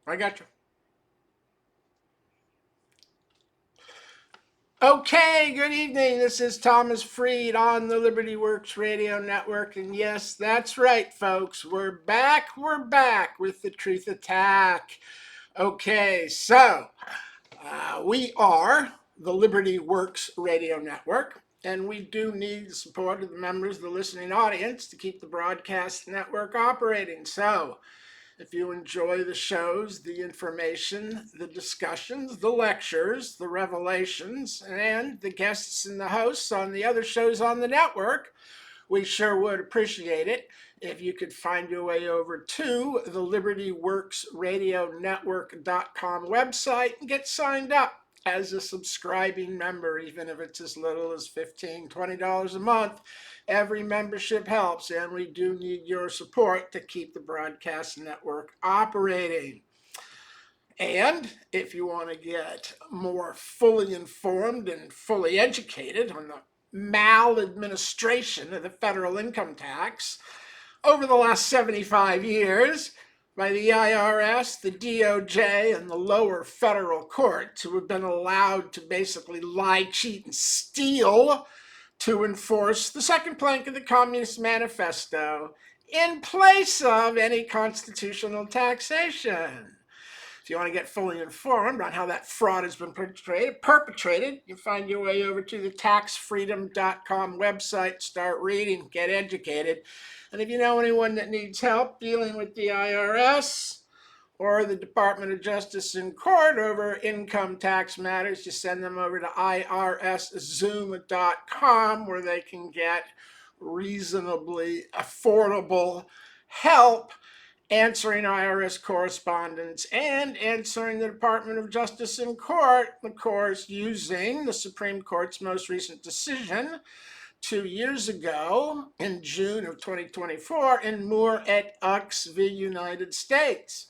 I got you. Okay, good evening. This is Thomas Freed on the Liberty Works Radio Network. And yes, that's right, folks. We're back. We're back with the Truth Attack. Okay, so we are the Liberty Works Radio Network, and we do need the support of the members of the listening audience to keep the broadcast network operating. So, if you enjoy the shows, the information, the discussions, the lectures, the revelations, and the guests and the hosts on the other shows on the network, we sure would appreciate it if you could find your way over to the LibertyWorksRadioNetwork.com website and get signed up as a subscribing member, even if it's as little as $15, $20 a month. Every membership helps, and we do need your support to keep the broadcast network operating. And if you want to get more fully informed and fully educated on the maladministration of the federal income tax over the last 75 years by the IRS, the DOJ, and the lower federal courts, who have been allowed to basically lie, cheat, and steal to enforce the second plank of the Communist Manifesto in place of any constitutional taxation. If you want to get fully informed on how that fraud has been perpetrated, you find your way over to the taxfreedom.com website, start reading, get educated. And if you know anyone that needs help dealing with the IRS or the Department of Justice in court over income tax matters, you send them over to irszoom.com, where they can get reasonably affordable help answering IRS correspondence and answering the Department of Justice in court, of course, using the Supreme Court's most recent decision 2 years ago in June of 2024 in Moore et al. v. United States,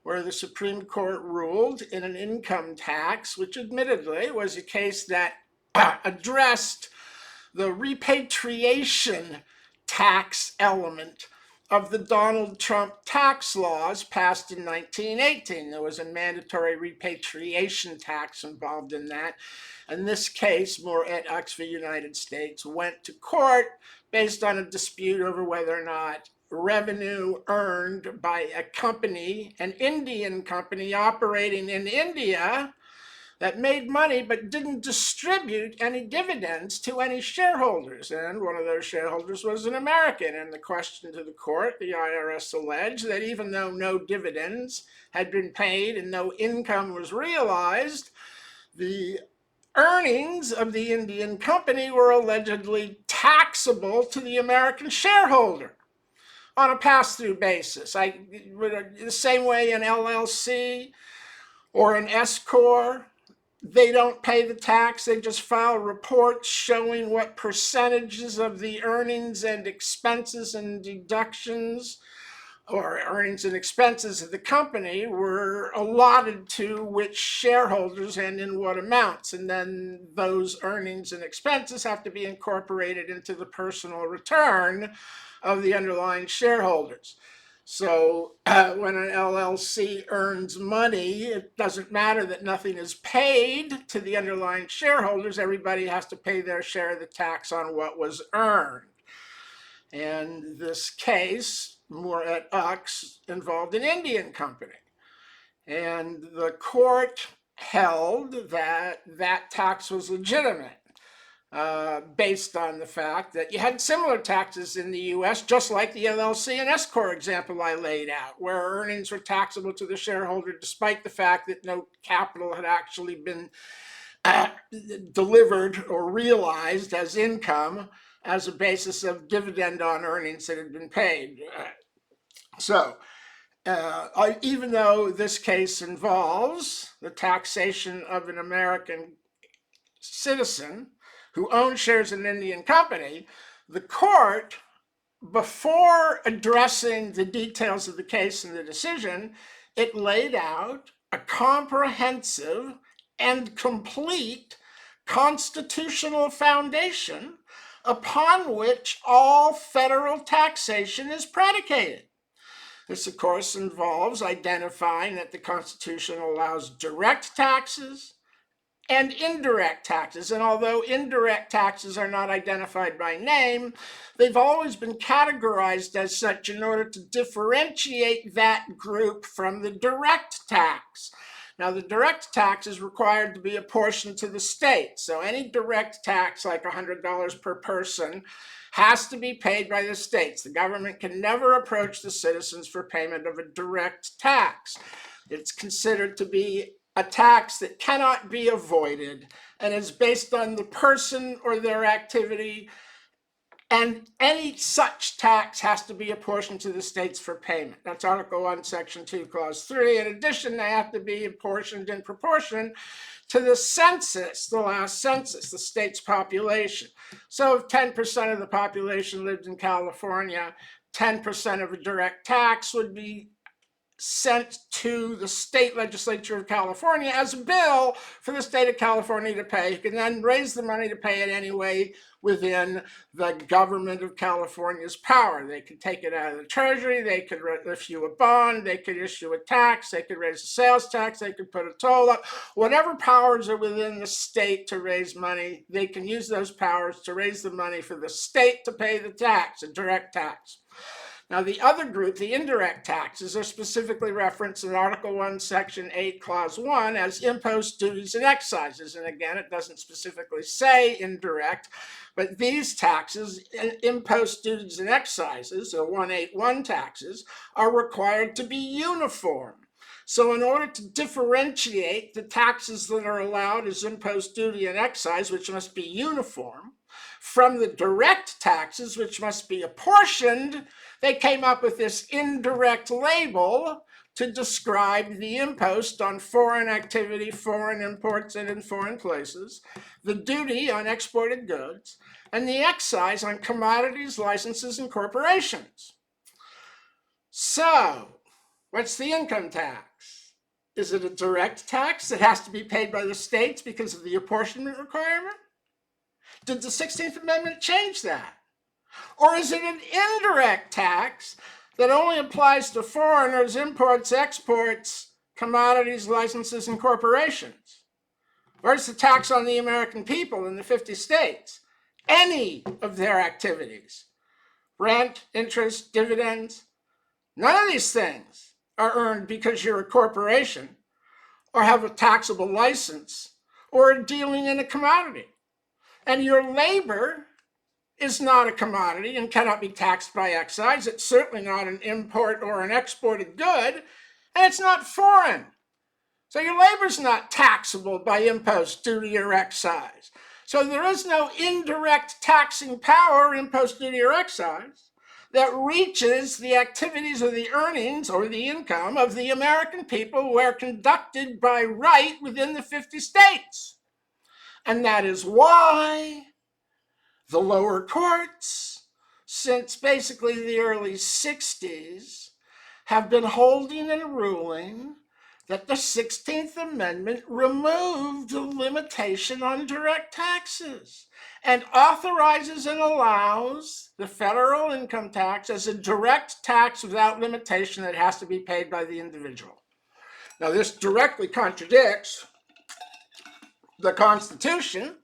where the Supreme Court ruled in an income tax, which admittedly was a case that addressed the repatriation tax element of the Donald Trump tax laws passed in 1918. There was a mandatory repatriation tax involved in that. In this case, Moore et al. v. United States went to court based on a dispute over whether or not revenue earned by a company, an Indian company operating in India, that made money but didn't distribute any dividends to any shareholders. And one of those shareholders was an American. And the question to the court, the IRS alleged that even though no dividends had been paid and no income was realized, the earnings of the Indian company were allegedly taxable to the American shareholder on a pass-through basis. The same way an LLC or an S-Corp, they don't pay the tax. They just file reports showing what percentages of the earnings and expenses and deductions or earnings and expenses of the company were allotted to which shareholders and in what amounts. And then those earnings and expenses have to be incorporated into the personal return of the underlying shareholders. So when an LLC earns money, it doesn't matter that nothing is paid to the underlying shareholders. Everybody has to pay their share of the tax on what was earned. And this case, Moore et al., involved an Indian company. And the court held that that tax was legitimate. Based on the fact that you had similar taxes in the U.S., just like the LLC and S-Corp example I laid out, where earnings were taxable to the shareholder despite the fact that no capital had actually been delivered or realized as income as a basis of dividend on earnings that had been paid. Even though this case involves the taxation of an American citizen who owns shares in an Indian company, the court, before addressing the details of the case and the decision, it laid out a comprehensive and complete constitutional foundation upon which all federal taxation is predicated. This, of course, involves identifying that the Constitution allows direct taxes and indirect taxes. And although indirect taxes are not identified by name, they've always been categorized as such in order to differentiate that group from the direct tax. Now, the direct tax is required to be apportioned to the state. So any direct tax, like $100 per person, has to be paid by the states. The government can never approach the citizens for payment of a direct tax. It's considered to be a tax that cannot be avoided and is based on the person or their activity, and any such tax has to be apportioned to the states for payment. That's Article 1, Section 2, Clause 3. In addition, they have to be apportioned in proportion to the census, the last census, the state's population. So if 10% of the population lived in California, 10% of a direct tax would be sent to the state legislature of California as a bill for the state of California to pay. You can then raise the money to pay it anyway within the government of California's power. They could take it out of the treasury, they could issue a bond, they could issue a tax, they could raise a sales tax, they could put a toll up. Whatever powers are within the state to raise money, they can use those powers to raise the money for the state to pay the tax, a direct tax. Now, the other group, the indirect taxes, are specifically referenced in Article 1, Section 8, Clause 1 as imposts, duties, and excises. And again, it doesn't specifically say indirect, but these taxes, imposts, duties, and excises, or 181 taxes, are required to be uniform. So in order to differentiate the taxes that are allowed as impost, duty, and excise, which must be uniform, from the direct taxes, which must be apportioned, they came up with this indirect label to describe the impost on foreign activity, foreign imports, and in foreign places, the duty on exported goods, and the excise on commodities, licenses, and corporations. So, what's the income tax? Is it a direct tax that has to be paid by the states because of the apportionment requirement? Did the 16th Amendment change that? Or is it an indirect tax that only applies to foreigners, imports, exports, commodities, licenses, and corporations? Or is the tax on the American people in the 50 states? Any of their activities, rent, interest, dividends, none of these things are earned because you're a corporation or have a taxable license or are dealing in a commodity. And your labor is not a commodity and cannot be taxed by excise. It's certainly not an import or an exported good, and it's not foreign. So your labor's not taxable by impost, duty, or excise. So there is no indirect taxing power, impost, duty, or excise, that reaches the activities or the earnings or the income of the American people who are conducted by right within the 50 states. And that is why the lower courts, since basically the early 60s, have been holding and ruling that the 16th Amendment removed the limitation on direct taxes and authorizes and allows the federal income tax as a direct tax without limitation that has to be paid by the individual. Now, this directly contradicts the Constitution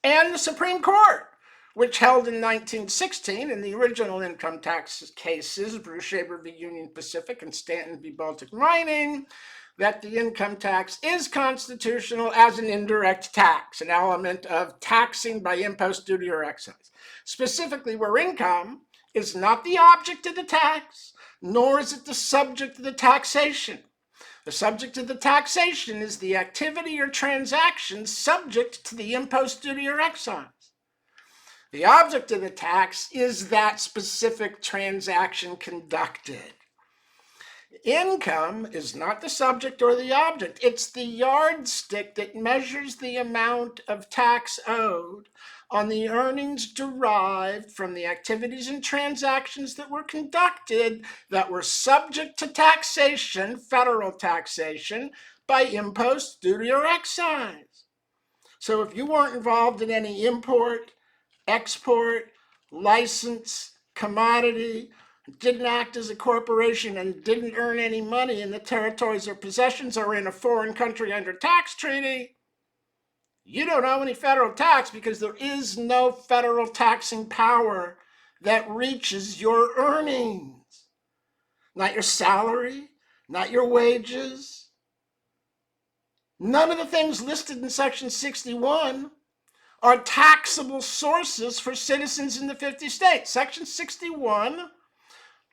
and the Supreme Court, which held in 1916 in the original income tax cases, Bruce Shaber v. Union Pacific and Stanton v. Baltic Mining, that the income tax is constitutional as an indirect tax, an element of taxing by impost, duty, or excise. Specifically, where income is not the object of the tax, nor is it the subject of the taxation. The subject of the taxation is the activity or transaction subject to the impost, duty, or excise. The object of the tax is that specific transaction conducted. Income is not the subject or the object. It's the yardstick that measures the amount of tax owed on the earnings derived from the activities and transactions that were conducted that were subject to taxation, federal taxation, by impost, duty, or excise. So if you weren't involved in any import, export, license, commodity, didn't act as a corporation and didn't earn any money in the territories or possessions or in a foreign country under tax treaty, you don't owe any federal tax because there is no federal taxing power that reaches your earnings. Not your salary, not your wages. None of the things listed in Section 61 are taxable sources for citizens in the 50 states. Section 61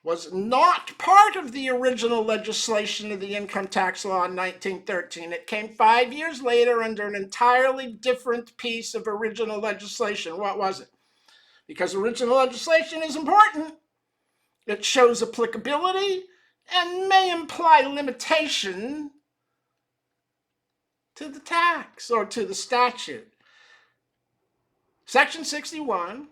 was not part of the original legislation of the income tax law in 1913. It came 5 years later under an entirely different piece of original legislation. What was it? Because original legislation is important. It shows applicability and may imply limitation to the tax or to the statute. Section 61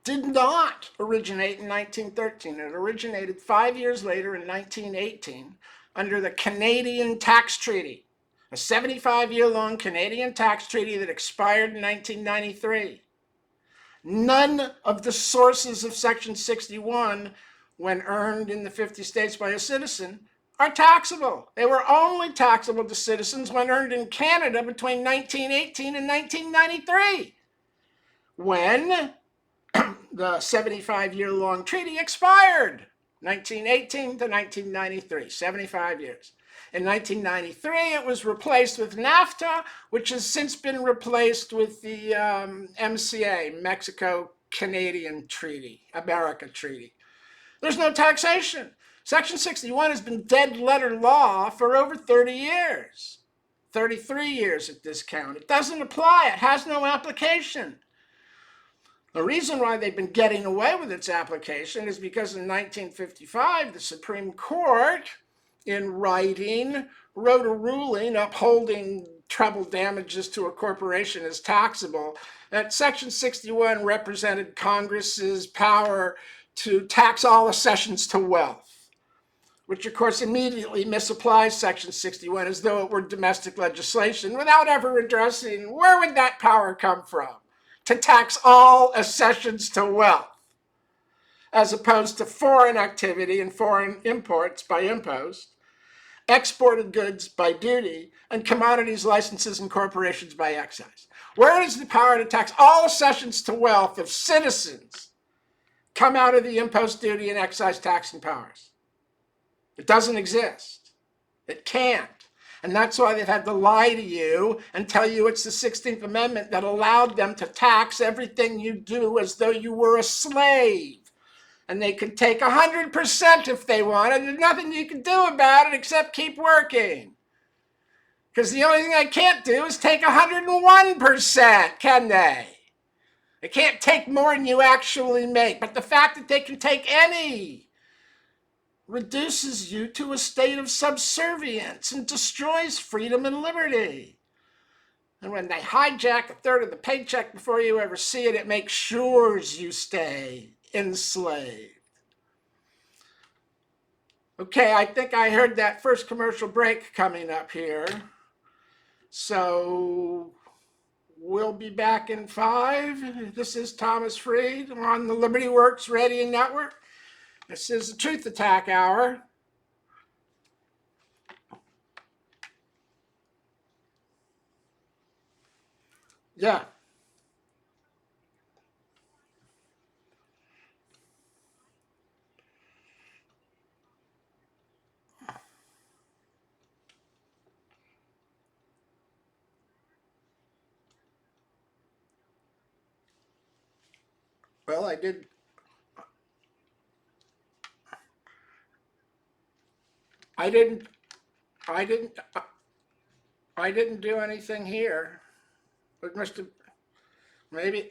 did not originate in 1913. It originated 5 years later in 1918 under the Canadian Tax Treaty, a 75-year-long Canadian tax treaty that expired in 1993. None of the sources of Section 61, when earned in the 50 states by a citizen, are taxable. They were only taxable to citizens when earned in Canada between 1918 and 1993, when the 75-year-long treaty expired, 1918 to 1993, 75 years. In 1993, it was replaced with NAFTA, which has since been replaced with the MCA, Mexico-Canadian Treaty, America Treaty. There's no taxation. Section 61 has been dead letter law for over 30 years, 33 years at this count. It doesn't apply. It has no application. The reason why they've been getting away with its application is because in 1955, the Supreme Court, in writing, wrote a ruling upholding treble damages to a corporation as taxable. That Section 61 represented Congress's power to tax all accessions to wealth, which of course immediately misapplies Section 61 as though it were domestic legislation without ever addressing where would that power come from to tax all accessions to wealth, as opposed to foreign activity and foreign imports by impost, exported goods by duty, and commodities, licenses, and corporations by excise. Where does the power to tax all accessions to wealth of citizens come out of the impost, duty, and excise taxing powers? It doesn't exist. It can't. And that's why they've had to lie to you and tell you it's the 16th Amendment that allowed them to tax everything you do as though you were a slave. And they could take 100% if they want, and there's nothing you can do about it except keep working. Because the only thing they can't do is take 101%, can they? They can't take more than you actually make. But the fact that they can take any reduces you to a state of subservience and destroys freedom and liberty. And when they hijack a third of the paycheck before you ever see it, it makes sure you stay enslaved. Okay, I think I heard that first commercial break coming up here. So we'll be back in 5. This is Thomas Freed on the Liberty Works Radio Network. This is the Truth Attack Hour. Yeah. Well, I didn't I didn't I didn't do anything here. But Mr. Maybe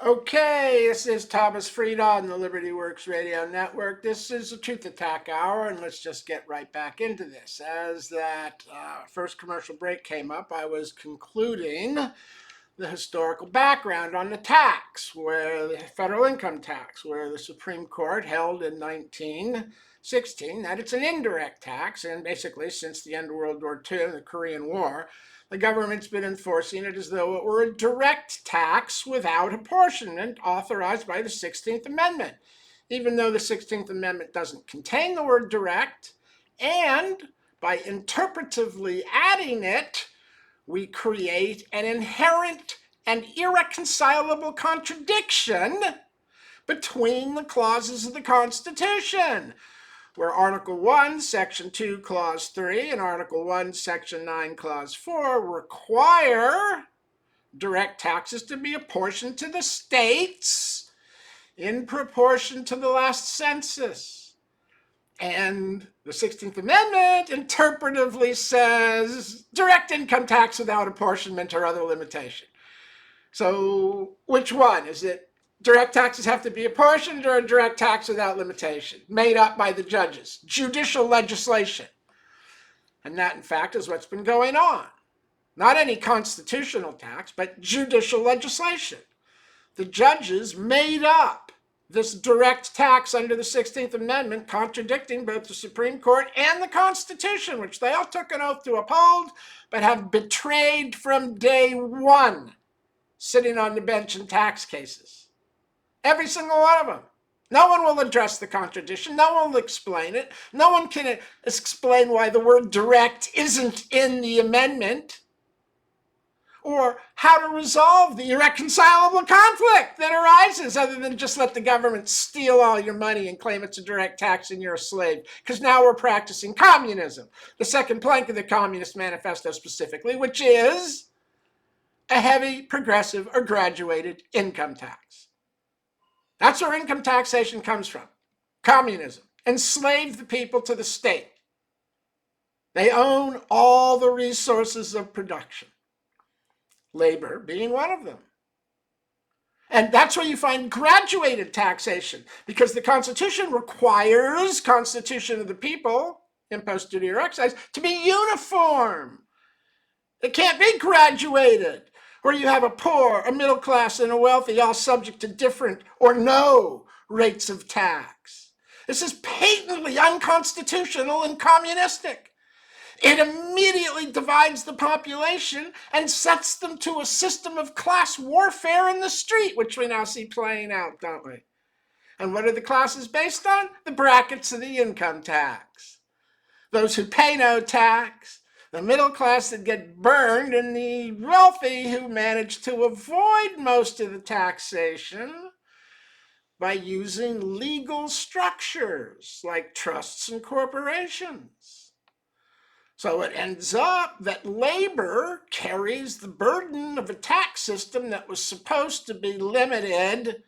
Okay, this is Thomas Frieda on the Liberty Works Radio Network. This is the Truth Attack Hour, and let's just get right back into this. As that first commercial break came up, I was concluding the historical background on the tax, where the federal income tax, where the Supreme Court held in 1916 that it's an indirect tax, and basically since the end of World War II and the Korean War, the government's been enforcing it as though it were a direct tax without apportionment authorized by the 16th Amendment, even though the 16th Amendment doesn't contain the word direct, and by interpretively adding it, we create an inherent and irreconcilable contradiction between the clauses of the Constitution, where Article 1, Section 2, Clause 3, and Article 1, Section 9, Clause 4 require direct taxes to be apportioned to the states in proportion to the last census. And the 16th Amendment interpretively says direct income tax without apportionment or other limitation. So which one? Is it direct taxes have to be apportioned or a direct tax without limitation, made up by the judges? Judicial legislation. And that, in fact, is what's been going on. Not any constitutional tax, but judicial legislation. The judges made up this direct tax under the 16th Amendment, contradicting both the Supreme Court and the Constitution, which they all took an oath to uphold, but have betrayed from day one, sitting on the bench in tax cases. Every single one of them. No one will address the contradiction. No one will explain it. No one can explain why the word direct isn't in the amendment, or how to resolve the irreconcilable conflict that arises, other than just let the government steal all your money and claim it's a direct tax and you're a slave. Because now we're practicing communism, the second plank of the Communist Manifesto specifically, which is a heavy, progressive, or graduated income tax. That's where income taxation comes from. Communism. Enslave the people to the state. They own all the resources of production. Labor being one of them. And that's where you find graduated taxation, because the Constitution requires constitution of the people, impost, duty, or excise, to be uniform. It can't be graduated, where you have a poor, a middle class, and a wealthy all subject to different or no rates of tax. This is patently unconstitutional and communistic. It immediately divides the population and sets them to a system of class warfare in the street, which we now see playing out, don't we? And what are the classes based on? The brackets of the income tax. Those who pay no tax, the middle class that get burned, and the wealthy who manage to avoid most of the taxation by using legal structures like trusts and corporations. So it ends up that labor carries the burden of a tax system that was supposed to be limited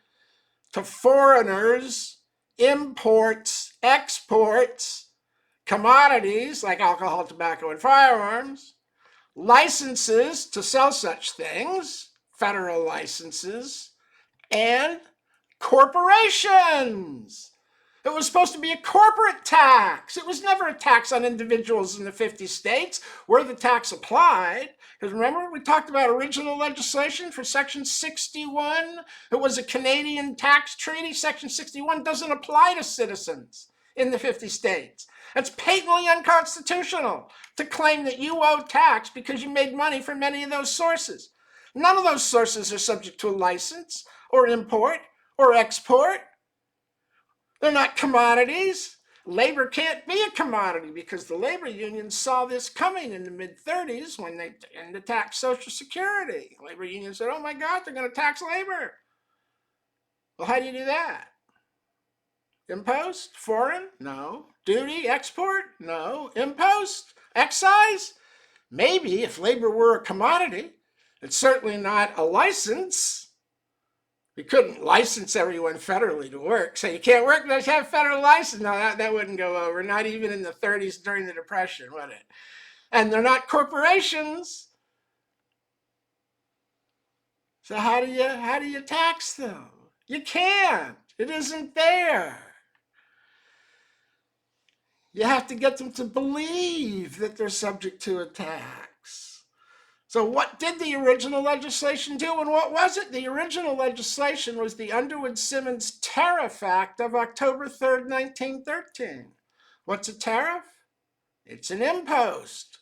to foreigners, imports, exports, commodities like alcohol, tobacco, and firearms, licenses to sell such things, federal licenses, and corporations. It was supposed to be a corporate tax. It was never a tax on individuals in the 50 states where the tax applied. Because remember, we talked about original legislation for Section 61. It was a Canadian tax treaty. Section 61 doesn't apply to citizens in the 50 states. It's patently unconstitutional to claim that you owe tax because you made money from any of those sources. None of those sources are subject to a license or import or export. They're not commodities. Labor can't be a commodity because the labor unions saw this coming in the mid-30s when they began to tax Social Security. Labor unions said, oh my God, they're going to tax labor. Well, how do you do that? Impost? Foreign? No. Duty? Export? No. Impost? Excise? Maybe if labor were a commodity. It's certainly not a license. We couldn't license everyone federally to work. So you can't work unless you have a federal license. No, that wouldn't go over. Not even in the 30s during the Depression, would it? And they're not corporations. So how do you tax them? You can't. It isn't there. You have to get them to believe that they're subject to a tax. So what did the original legislation do, and what was it? The original legislation was the Underwood-Simmons Tariff Act of October 3rd, 1913. What's a tariff? It's an impost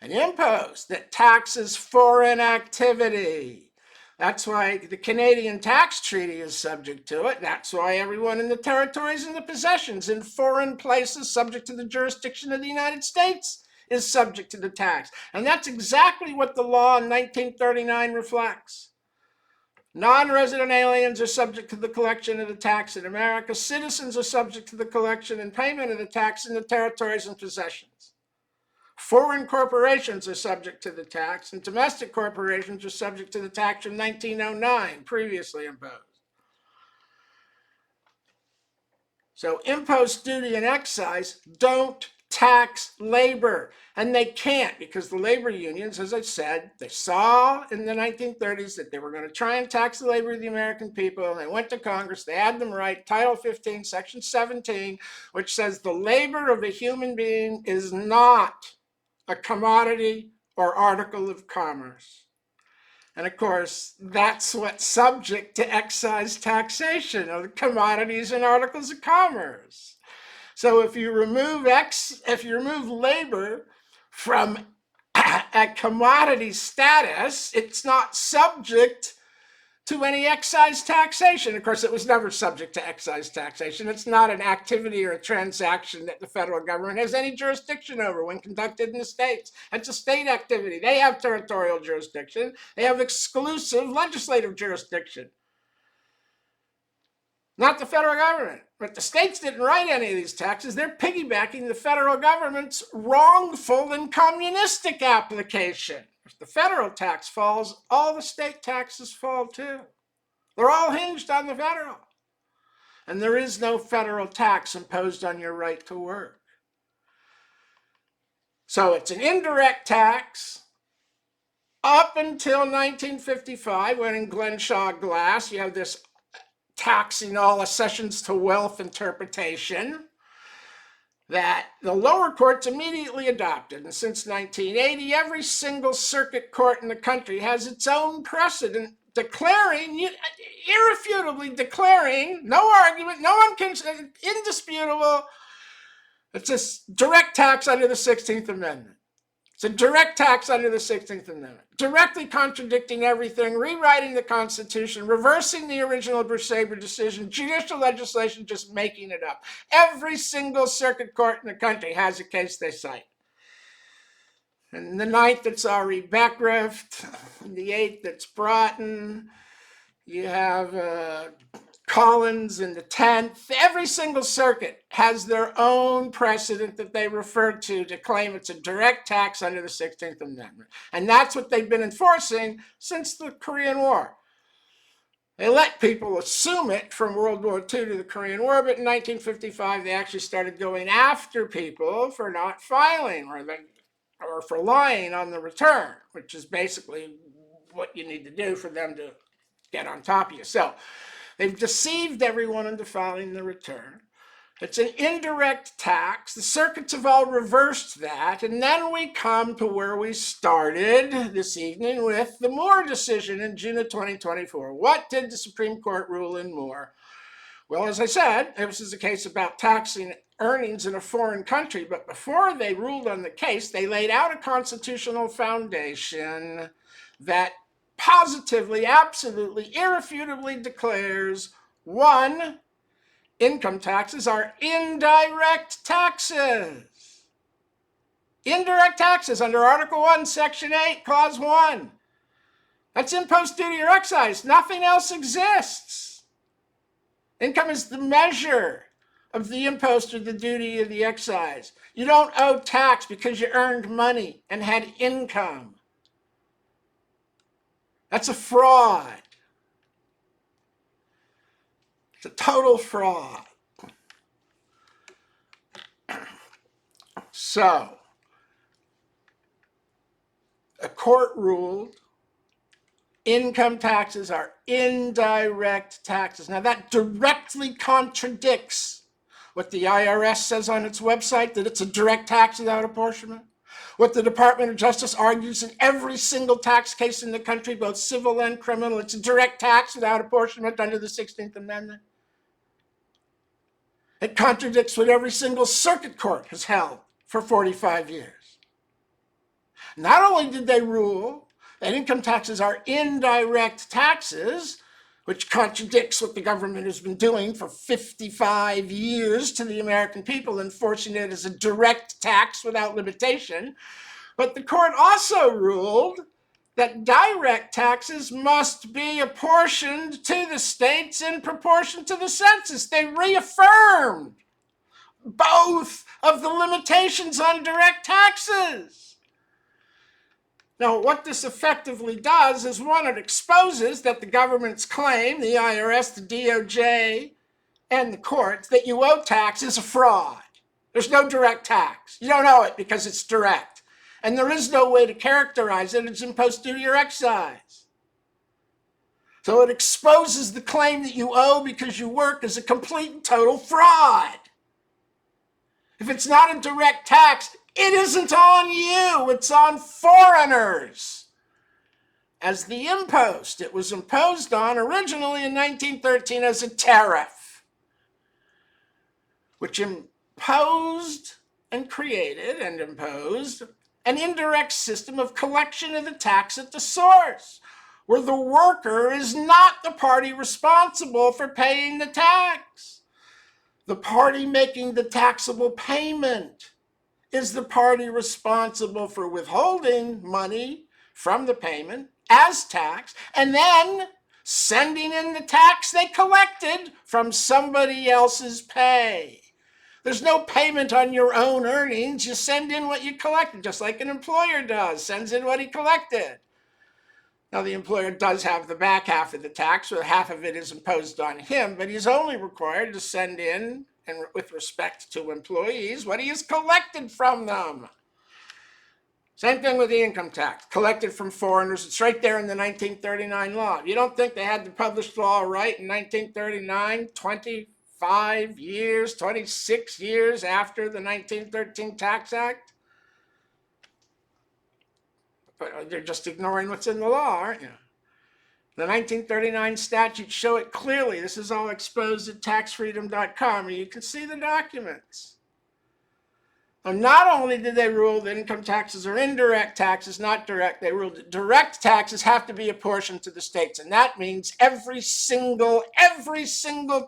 that taxes foreign activity. That's why the Canadian Tax Treaty is subject to it. That's why everyone in the territories and the possessions in foreign places subject to the jurisdiction of the United States is subject to the tax. And that's exactly what the law in 1939 reflects. Non-resident aliens are subject to the collection of the tax in America. Citizens are subject to the collection and payment of the tax in the territories and possessions. Foreign corporations are subject to the tax, and domestic corporations are subject to the tax from 1909, previously imposed. So impost, duty, and excise don't tax labor, and they can't, because the labor unions, as I said, they saw in the 1930s that they were going to try and tax the labor of the American people, and they went to Congress. They had them write Title 15, Section 17, which says the labor of a human being is not a commodity or article of commerce. And of course, that's what's subject to excise taxation of the commodities and articles of commerce. So if you remove labor from a commodity status, it's not subject to any excise taxation. Of course, it was never subject to excise taxation. It's not an activity or a transaction that the federal government has any jurisdiction over when conducted in the states. It's a state activity. They have territorial jurisdiction. They have exclusive legislative jurisdiction. Not the federal government. But the states didn't write any of these taxes. They're piggybacking the federal government's wrongful and communistic application. If the federal tax falls, all the state taxes fall too. They're all hinged on the federal. And there is no federal tax imposed on your right to work. So it's an indirect tax up until 1955, when in Glenshaw Glass you have this taxing all accessions to wealth interpretation that the lower courts immediately adopted. And since 1980, every single circuit court in the country has its own precedent declaring, irrefutably declaring, no argument, no one can, indisputable, it's a direct tax under the 16th Amendment. It's a direct tax under the 16th Amendment, directly contradicting everything, rewriting the Constitution, reversing the original Bruce-Saber decision, judicial legislation, just making it up. Every single circuit court in the country has a case they cite. And the 9th, it's Ari Beckwith. The 8th, it's Broughton. You have Collins in the 10th. Every single circuit has their own precedent that they refer to claim it's a direct tax under the 16th Amendment. And that's what they've been enforcing since the Korean War. They let people assume it from World War II to the Korean War, but in 1955, they actually started going after people for not filing or for lying on the return, which is basically what you need to do for them to get on top of you. So they've deceived everyone into filing the return. It's an indirect tax. The circuits have all reversed that. And then we come to where we started this evening with the Moore decision in June of 2024. What did the Supreme Court rule in Moore? Well, as I said, this is a case about taxing earnings in a foreign country. But before they ruled on the case, they laid out a constitutional foundation that positively, absolutely, irrefutably declares, one, income taxes are indirect taxes. Indirect taxes under Article 1, Section 8, Clause 1. That's impost, duty, or excise. Nothing else exists. Income is the measure of the impost or the duty or the excise. You don't owe tax because you earned money and had income. That's a fraud. It's a total fraud. So, a court ruled Income taxes are indirect taxes. Now, that directly contradicts what the IRS says on its website, that it's a direct tax without apportionment. What the Department of Justice argues in every single tax case in the country, both civil and criminal, it's a direct tax without apportionment under the 16th Amendment. It contradicts what every single circuit court has held for 45 years. Not only did they rule that income taxes are indirect taxes, which contradicts what the government has been doing for 55 years to the American people, enforcing it as a direct tax without limitation, but the court also ruled that direct taxes must be apportioned to the states in proportion to the census. They reaffirmed both of the limitations on direct taxes. Now, what this effectively does is, one, it exposes that the government's claim, the IRS, the DOJ, and the courts, that you owe tax is a fraud. There's no direct tax. You don't owe it because it's direct. And there is no way to characterize it as impost duty or excise. So it exposes the claim that you owe because you work as a complete and total fraud. If it's not a direct tax, it isn't on you, it's on foreigners. As the impost, it was imposed on originally in 1913 as a tariff, which imposed and created and imposed an indirect system of collection of the tax at the source, where the worker is not the party responsible for paying the tax. The party making the taxable payment is the party responsible for withholding money from the payment as tax and then sending in the tax they collected from somebody else's pay. There's no payment on your own earnings. You send in what you collected, just like an employer does, sends in what he collected. Now, the employer does have the back half of the tax, so half of it is imposed on him, but he's only required to send in, and with respect to employees, what he has collected from them. Same thing with the income tax, collected from foreigners. It's right there in the 1939 law. You don't think they had the published law right in 1939, 25 years, 26 years after the 1913 Tax Act? But they're just ignoring what's in the law, aren't you? The 1939 statutes show it clearly. This is all exposed at taxfreedom.com, and you can see the documents. Now, not only did they rule that income taxes are indirect taxes, not direct, they ruled that direct taxes have to be apportioned to the states. And that means every single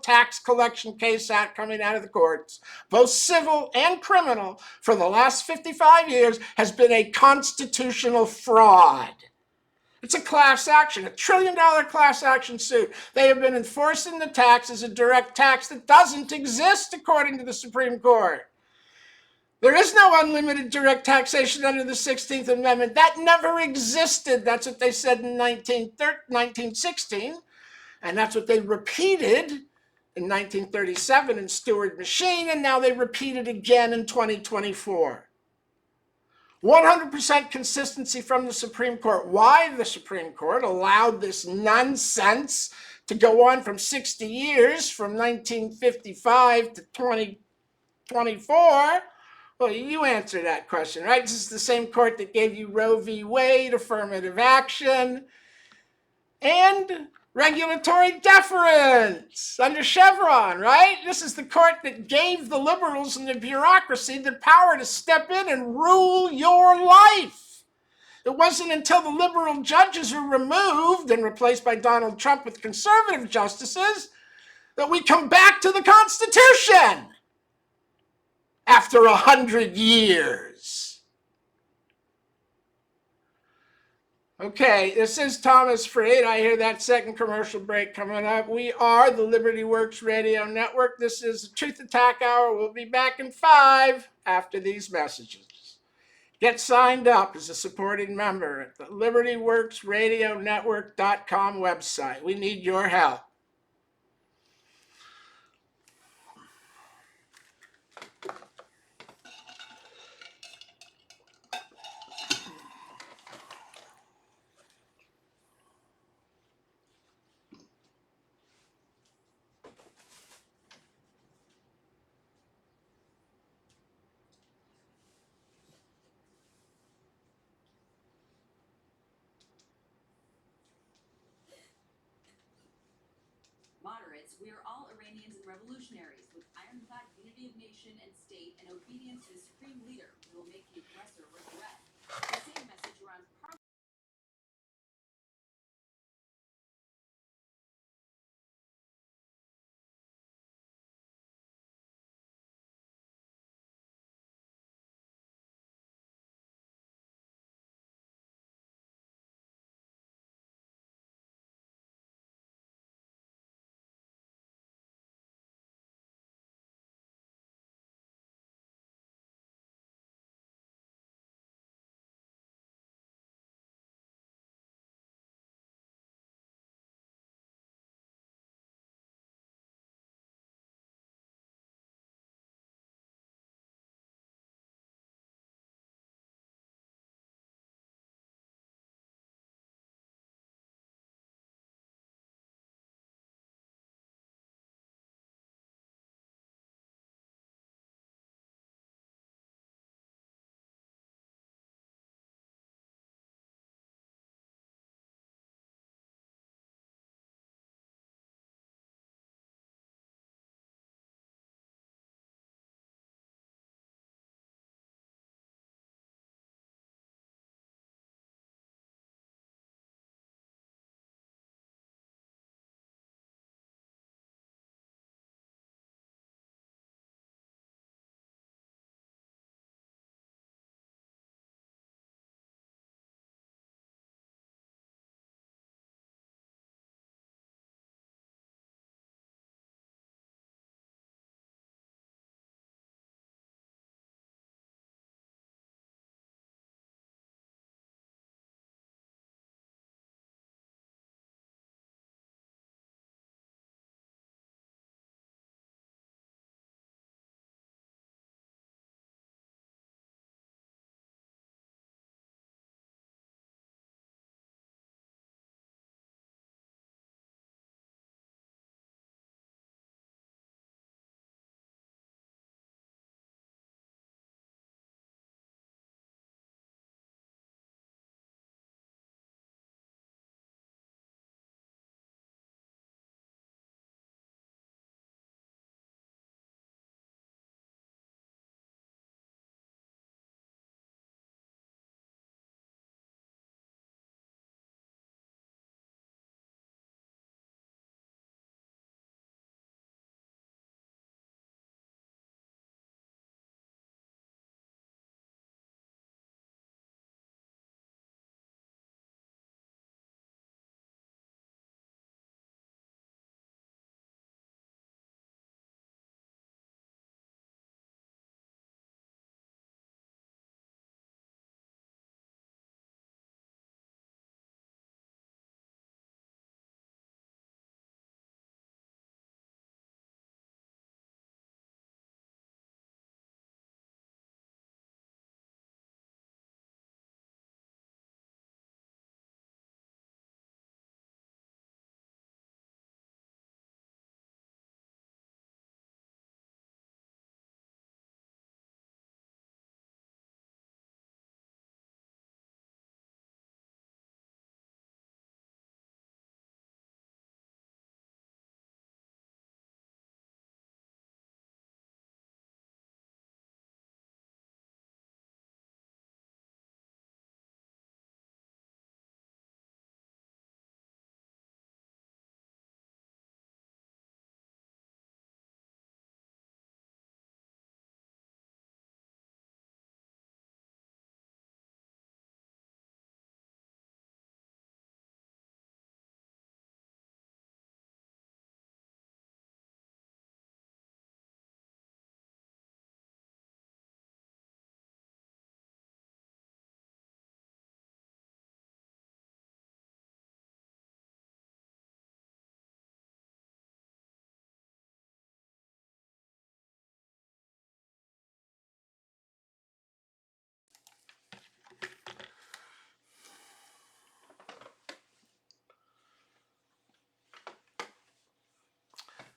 tax collection case coming out of the courts, both civil and criminal, for the last 55 years has been a constitutional fraud. It's a class action, $1 trillion class action suit. They have been enforcing the tax as a direct tax that doesn't exist according to the Supreme Court. There is no unlimited direct taxation under the 16th Amendment. That never existed. That's what they said in 1916, and that's what they repeated in 1937 in Stewart Machine, and now they repeat it again in 2024. 100% consistency from the Supreme Court. Why the Supreme Court allowed this nonsense to go on from 60 years, from 1955 to 2024? Well, you answer that question, right? This is the same court that gave you Roe v. Wade, affirmative action, and regulatory deference under Chevron, right? This is the court that gave the liberals and the bureaucracy the power to step in and rule your life. It wasn't until the liberal judges were removed and replaced by Donald Trump with conservative justices that we come back to the Constitution after 100 years. Okay, this is Thomas Freed. I hear that second commercial break coming up. We are the Liberty Works Radio Network. This is the Truth Attack Hour. We'll be back in 5 after these messages. Get signed up as a supporting member at the LibertyWorksRadioNetwork.com website. We need your help. Pirates, we are all Iranians and revolutionaries with ironclad unity of nation and state and obedience to the supreme leader. We will make the aggressor regret. The same message around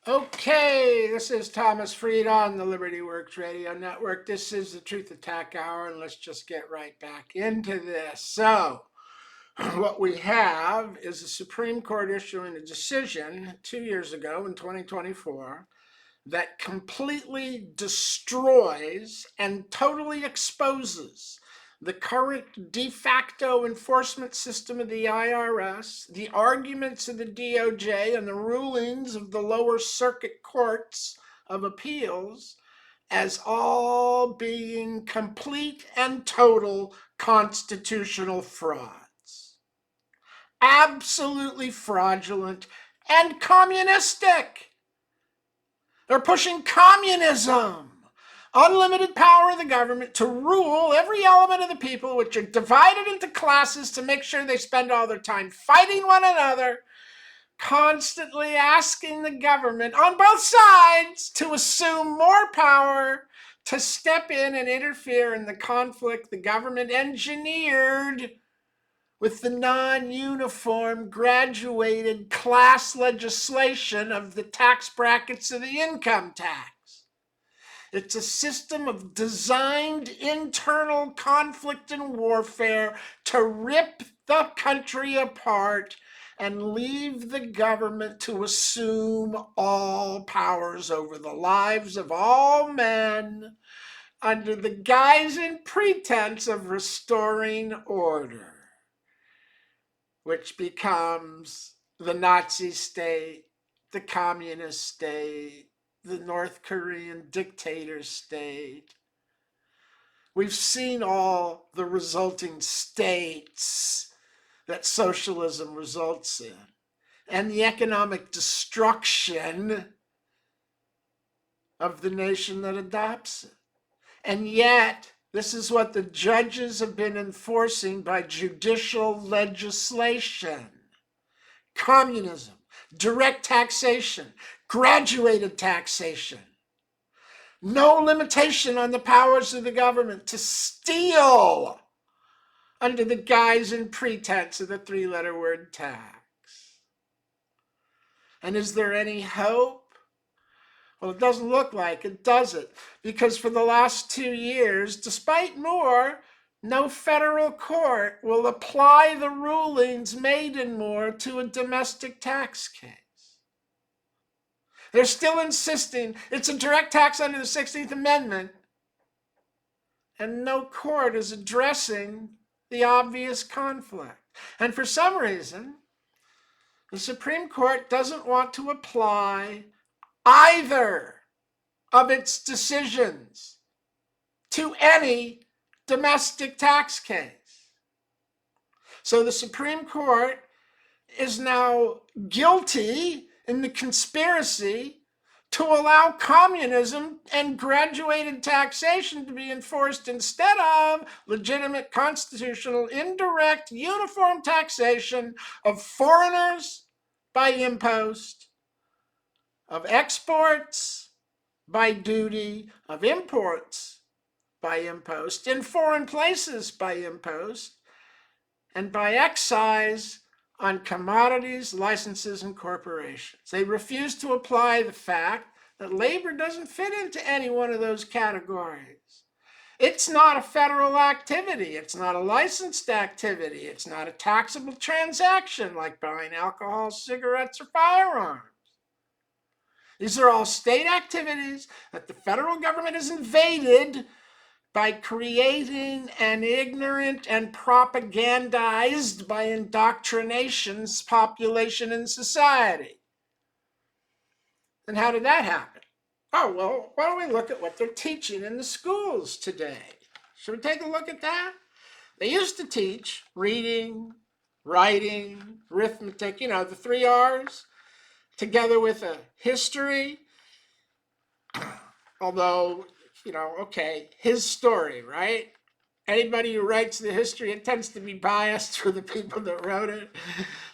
Okay, this is Thomas Freed on the Liberty Works Radio Network. This is the Truth Attack Hour, and let's just get right back into this. So, What we have is the Supreme Court issuing a decision 2 years ago in 2024 that completely destroys and totally exposes the current de facto enforcement system of the IRS, the arguments of the DOJ, and the rulings of the lower circuit courts of appeals as all being complete and total constitutional frauds. Absolutely fraudulent and communistic. They're pushing communism. Unlimited power of the government to rule every element of the people, which are divided into classes to make sure they spend all their time fighting one another, constantly asking the government on both sides to assume more power, to step in and interfere in the conflict the government engineered with the non-uniform graduated class legislation of the tax brackets of the income tax. It's a system of designed internal conflict and warfare to rip the country apart and leave the government to assume all powers over the lives of all men under the guise and pretense of restoring order, which becomes the Nazi state, the communist state, the North Korean dictator state. We've seen all the resulting states that socialism results in, and the economic destruction of the nation that adopts it. And yet, this is what the judges have been enforcing by judicial legislation. Communism, direct taxation, graduated taxation. No limitation on the powers of the government to steal under the guise and pretense of the three-letter word tax. And is there any hope? Well, it doesn't look like it, does it? Because for the last 2 years, despite Moore, no federal court will apply the rulings made in Moore to a domestic tax case. They're still insisting it's a direct tax under the 16th Amendment, and no court is addressing the obvious conflict. And for some reason, the Supreme Court doesn't want to apply either of its decisions to any domestic tax case. So the Supreme Court is now guilty in the conspiracy to allow communism and graduated taxation to be enforced instead of legitimate, constitutional, indirect, uniform taxation of foreigners by impost, of exports by duty, of imports by impost, in foreign places by impost, and by excise on commodities, licenses, and corporations. They refuse to apply the fact that labor doesn't fit into any one of those categories. It's not a federal activity. It's not a licensed activity. It's not a taxable transaction like buying alcohol, cigarettes, or firearms. These are all state activities that the federal government has invaded by creating an ignorant and propagandized by indoctrination's population in society. And how did that happen? Oh, well, why don't we look at what they're teaching in the schools today? Should we take a look at that? They used to teach reading, writing, arithmetic, the 3 R's, together with a history. Although, okay, his story, right? Anybody who writes the history, it tends to be biased for the people that wrote it.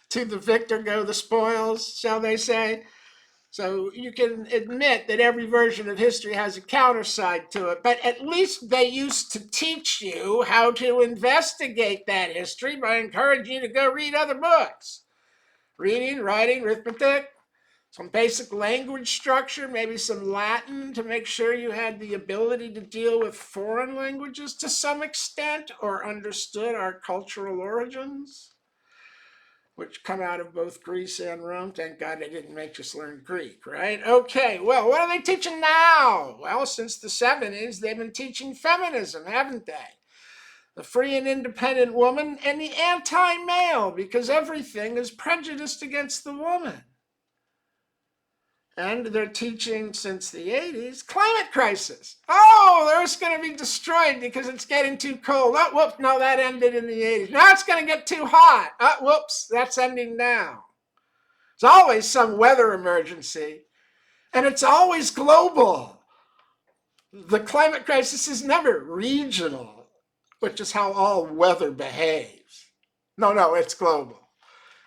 To the victor go the spoils, shall they say. So you can admit that every version of history has a counter side to it, but at least they used to teach you how to investigate that history by encouraging you to go read other books. Reading, writing, arithmetic, some basic language structure, maybe some Latin to make sure you had the ability to deal with foreign languages to some extent or understood our cultural origins. which come out of both Greece and Rome. Thank God they didn't make us learn Greek, right? Okay, well, what are they teaching now? Well, since the 70s, they've been teaching feminism, haven't they? The free and independent woman and the anti-male, because everything is prejudiced against the woman. And they're teaching since the 80s climate crisis. Oh, the Earth's going to be destroyed because it's getting too cold. Oh, whoops, no, that ended in the 80s. Now it's going to get too hot. Oh, whoops, that's ending now. There's always some weather emergency, and it's always global. The climate crisis is never regional, which is how all weather behaves. No, it's global.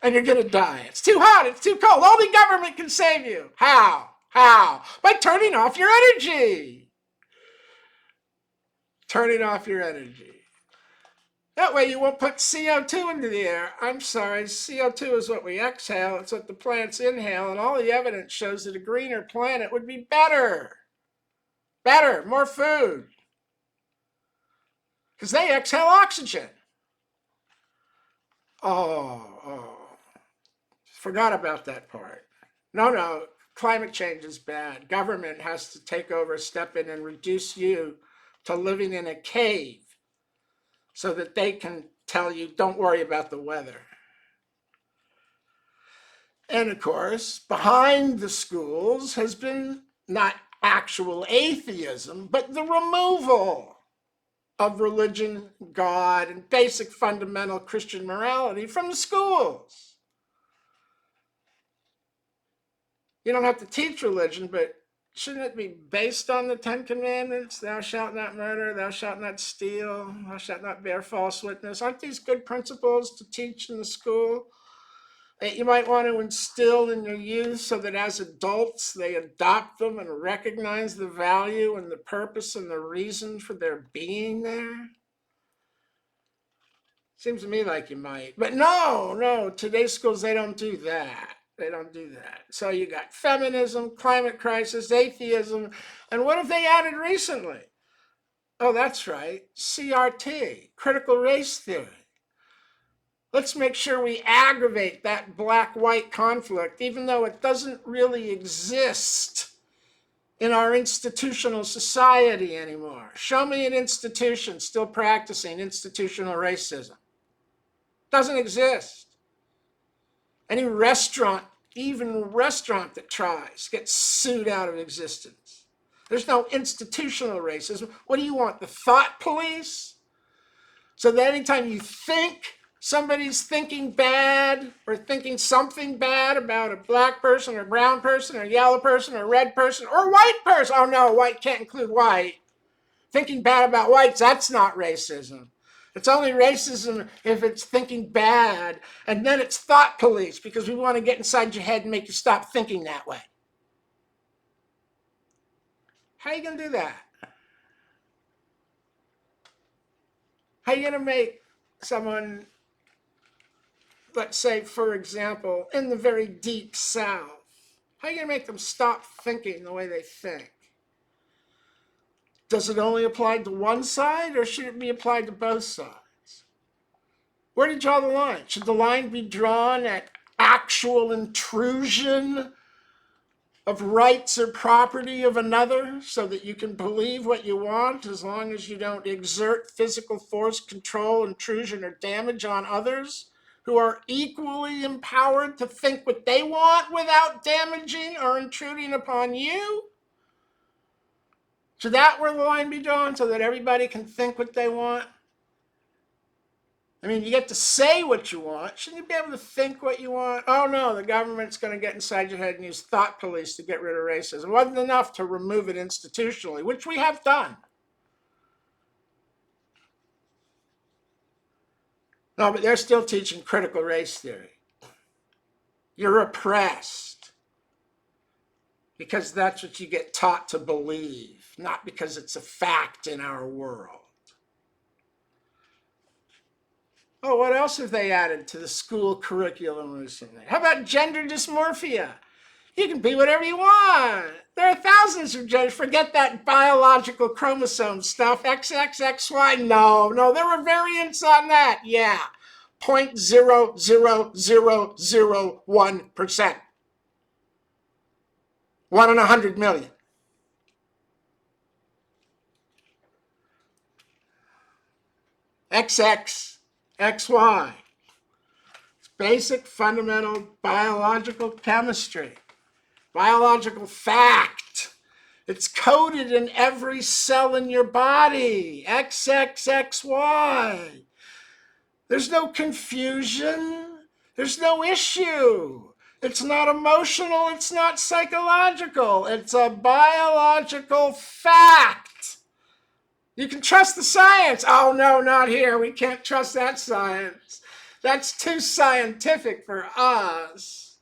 And you're going to die. It's too hot. It's too cold. Only government can save you. How? By turning off your energy. Turning off your energy. That way you won't put CO2 into the air. I'm sorry, CO2 is what we exhale. It's what the plants inhale. And all the evidence shows that a greener planet would be better. Better, more food. Because they exhale oxygen. Oh. Forgot about that part. No, climate change is bad. Government has to take over, step in, and reduce you to living in a cave so that they can tell you, don't worry about the weather. And of course, behind the schools has been not actual atheism, but the removal of religion, God, and basic fundamental Christian morality from the schools. You don't have to teach religion, but shouldn't it be based on the 10 Commandments? Thou shalt not murder, thou shalt not steal, thou shalt not bear false witness. Aren't these good principles to teach in the school that you might want to instill in your youth so that as adults they adopt them and recognize the value and the purpose and the reason for their being there? Seems to me like you might. But no, today's schools, they don't do that. They don't do that. So you got feminism, climate crisis, atheism, and what have they added recently? Oh, that's right, CRT, critical race theory. Let's make sure we aggravate that black-white conflict, even though it doesn't really exist in our institutional society anymore. Show me an institution still practicing institutional racism. Doesn't exist. Any restaurant, even restaurant that tries, gets sued out of existence. There's no institutional racism. What do you want, the thought police? So that anytime you think somebody's thinking bad or thinking something bad about a black person or brown person or yellow person or red person or white person, oh no, white can't include white. Thinking bad about whites, that's not racism. It's only racism if it's thinking bad, and then it's thought police because we want to get inside your head and make you stop thinking that way. How are you going to do that? How are you going to make someone, let's say, for example, in the very deep South, how are you going to make them stop thinking the way they think? Does it only apply to one side, or should it be applied to both sides? Where do you draw the line? Should the line be drawn at actual intrusion of rights or property of another so that you can believe what you want as long as you don't exert physical force, control, intrusion, or damage on others who are equally empowered to think what they want without damaging or intruding upon you? Should that where the line be drawn so that everybody can think what they want? I mean, you get to say what you want. Shouldn't you be able to think what you want? Oh no, the government's going to get inside your head and use thought police to get rid of racism. It wasn't enough to remove it institutionally, which we have done. No, but they're still teaching critical race theory. You're oppressed because that's what you get taught to believe, not because it's a fact in our world. Oh, what else have they added to the school curriculum recently? How about gender dysmorphia? You can be whatever you want. There are thousands of genders. Forget that biological chromosome stuff, XXXY. No, there were variants on that. Yeah. 0.00001%. 1 in 100 million. XX, XY. It's basic fundamental biological chemistry, biological fact. It's coded in every cell in your body. XXXY. There's no confusion. There's no issue. It's not emotional. It's not psychological. It's a biological fact. You can trust the science. Oh, no, not here. We can't trust that science. That's too scientific for us.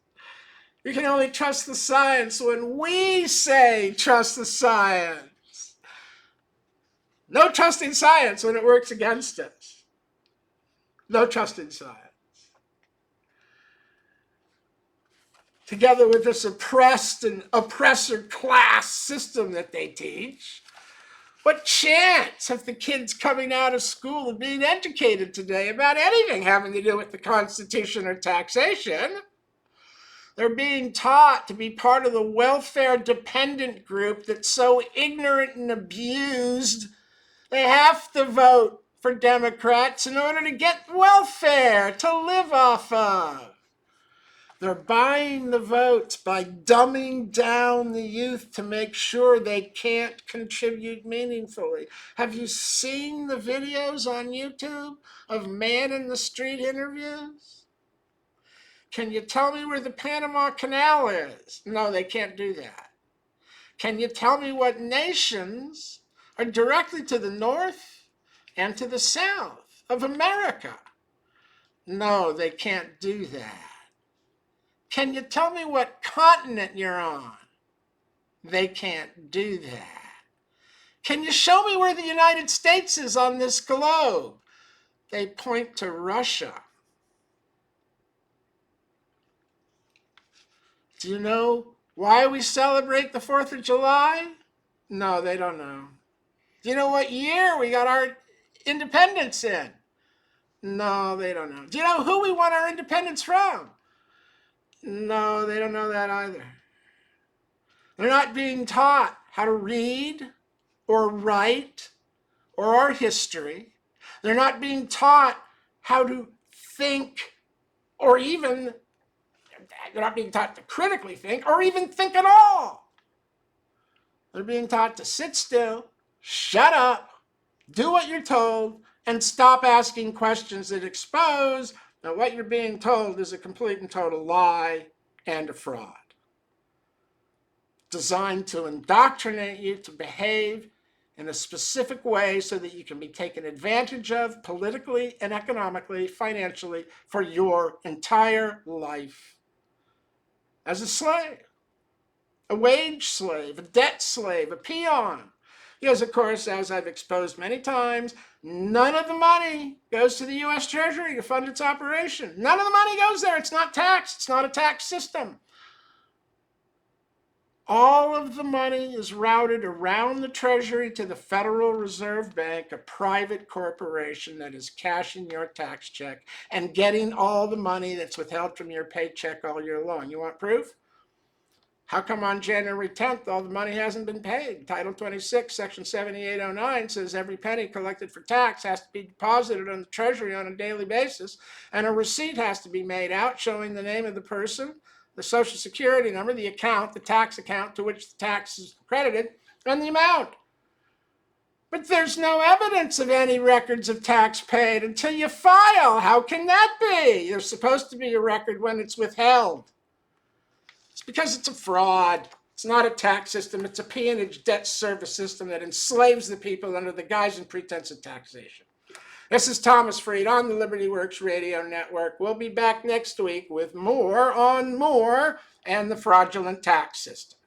You can only trust the science when we say trust the science. No trusting science when it works against us. No trusting science. Together with this oppressed and oppressor class system that they teach, what chance have the kids coming out of school and being educated today about anything having to do with the Constitution or taxation? They're being taught to be part of the welfare-dependent group that's so ignorant and abused, they have to vote for Democrats in order to get welfare to live off of. They're buying the votes by dumbing down the youth to make sure they can't contribute meaningfully. Have you seen the videos on YouTube of man in the street interviews? Can you tell me where the Panama Canal is? No, they can't do that. Can you tell me what nations are directly to the north and to the south of America? No, they can't do that. Can you tell me what continent you're on? They can't do that. Can you show me where the United States is on this globe? They point to Russia. Do you know why we celebrate the 4th of July? No, they don't know. Do you know what year we got our independence in? No, they don't know. Do you know who we won our independence from? No, they don't know that either. They're not being taught how to read or write or our history. They're not being taught how to think or even, they're not being taught to critically think or even think at all. They're being taught to sit still, shut up, do what you're told, and stop asking questions that expose that what you're being told is a complete and total lie and a fraud, designed to indoctrinate you to behave in a specific way so that you can be taken advantage of politically and economically, financially, for your entire life as a slave, a wage slave, a debt slave, a peon. Because, of course, as I've exposed many times, none of the money goes to the U.S. Treasury to fund its operation. None of the money goes there. It's not taxed. It's not a tax system. All of the money is routed around the Treasury to the Federal Reserve Bank, a private corporation that is cashing your tax check and getting all the money that's withheld from your paycheck all year long. You want proof? How come on January 10th all the money hasn't been paid? Title 26, Section 7809 says every penny collected for tax has to be deposited on the Treasury on a daily basis, and a receipt has to be made out showing the name of the person, the Social Security number, the account, the tax account to which the tax is credited, and the amount. But there's no evidence of any records of tax paid until you file. How can that be? There's supposed to be a record when it's withheld. It's because it's a fraud. It's not a tax system. It's a peonage debt service system that enslaves the people under the guise and pretense of taxation. This is Thomas Freed on the Liberty Works Radio Network. We'll be back next week with more on more and the fraudulent tax system.